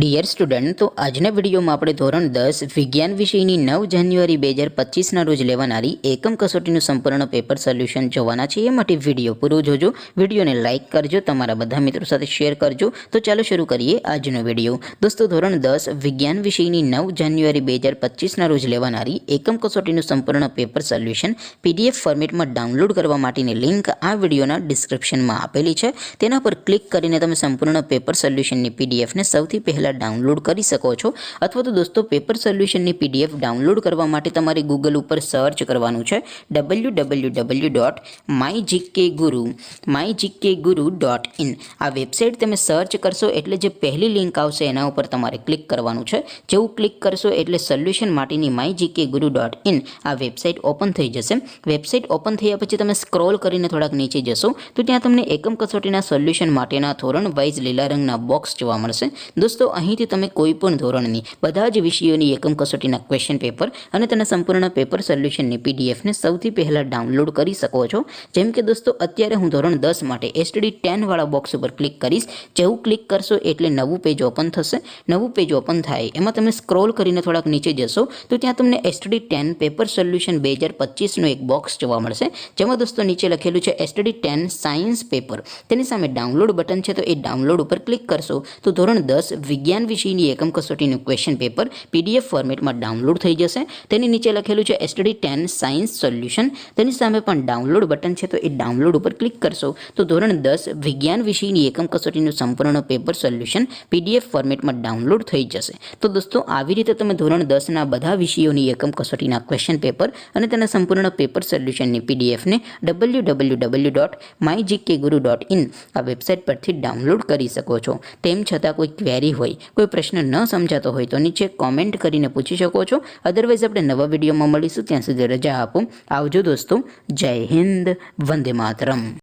Dear student, તો આજના વિડીયોમાં આપણે ધોરણ 10 વિજ્ઞાન વિષયની 9 જાન્યુઆરી 2025ના રોજ લેવાનારી એકમ કસોટીનું સંપૂર્ણ પેપર સોલ્યુશન જોવાના છે। એ માટે વિડીયો પૂરો જોજો, વિડીયોને લાઇક કરજો, તમારા બધા મિત્રો સાથે શેર કરજો। તો ચાલો શરૂ કરીએ આજનો વિડીયો। દોસ્તો, ધોરણ 10 વિજ્ઞાન વિષયની 9 જાન્યુઆરી 2025ના રોજ લેવાનારી એકમ કસોટીનું સંપૂર્ણ પેપર સોલ્યુશન PDF ફોર્મેટમાં ડાઉનલોડ કરવા માટેની લિંક આ વિડીયોના ડિસ્ક્રિપ્શનમાં આપેલી છે। તેના પર ક્લિક કરીને તમે સંપૂર્ણ પેપર સોલ્યુશનની PDFને સૌથી પહેલાં ડાઉનલોડ કરી શકો છો। અથવા તો દોસ્તો, પેપર સોલ્યુશનની PDF ડાઉનલોડ કરવા માટે તમારે ગૂગલ ઉપર સર્ચ કરવાનું છે www.mygkguru.in। આ વેબસાઇટ તમે સર્ચ કરશો એટલે જે પહેલી લિંક આવશે એના ઉપર તમારે ક્લિક કરવાનું છે। જેવું ક્લિક કરશો એટલે સોલ્યુશન માટેની mygkguru.in આ વેબસાઇટ ઓપન થઈ જશે। વેબસાઇટ ઓપન થયા પછી તમે સ્ક્રોલ કરીને થોડાક નીચે જશો તો ત્યાં તમને એકમ કસોટીના સોલ્યુશન માટેના ધોરણ વાઇઝ લીલા રંગના બોક્સ જોવા મળશે। દોસ્તો, અહીંથી તમે કોઈ પણ ધોરણની બધા જ વિષયોની એકમ કસોટીના ક્વેશ્ચન પેપર અને તેના સંપૂર્ણ પેપર સોલ્યુશનની PDFને સૌથી પહેલાં ડાઉનલોડ કરી શકો છો। જેમ કે દોસ્તો, અત્યારે હું ધોરણ 10 માટે STD 10 વાળા બોક્સ ઉપર ક્લિક કરીશ। જેવું ક્લિક કરશો એટલે નવું પેજ ઓપન થશે। નવું પેજ ઓપન થાય એમાં તમે સ્ક્રોલ કરીને થોડાક નીચે જશો તો ત્યાં તમને STD 10 પેપર સોલ્યુશન 2025નું એક બોક્સ જોવા મળશે, જેમાં દોસ્તો નીચે લખેલું છે STD 10 સાયન્સ પેપર। તેની સામે ડાઉનલોડ બટન છે, તો એ ડાઉનલોડ ઉપર ક્લિક કરશો તો ધોરણ 10 વિજ્ઞાન વિષયની એકમ કસોટીનું ક્વેશ્ચન પેપર PDF ફોર્મેટમાં ડાઉનલોડ થઈ જશે। તેની નીચે લખેલું છે STD 10 સાયન્સ સોલ્યુશન। તેની સામે પણ ડાઉનલોડ બટન છે, તો એ ડાઉનલોડ ઉપર ક્લિક કરશો તો ધોરણ 10 વિજ્ઞાન વિષયની એકમ કસોટીનું સંપૂર્ણ પેપર સોલ્યુશન PDF ફોર્મેટમાં ડાઉનલોડ થઈ જશે। તો દોસ્તો, આવી રીતે તમે ધોરણ 10ના બધા વિષયોની એકમ કસોટીના ક્વેશ્ચન પેપર અને તેના સંપૂર્ણ પેપર સોલ્યુશનની PDFને www.mygkguru.in આ વેબસાઇટ પરથી ડાઉનલોડ કરી શકો છો। તેમ છતાં કોઈ ક્વેરી હોય, કોઈ પ્રશ્ન ન સમજાતો હોય તો નીચે કોમેન્ટ કરીને પૂછી શકો છો। અદરવાઇઝ આપણે નવા વિડીયોમાં મળીશું, ત્યાં સુધી રજા આપો। આવજો દોસ્તો, જય હિન્દ, વંદે માતરમ।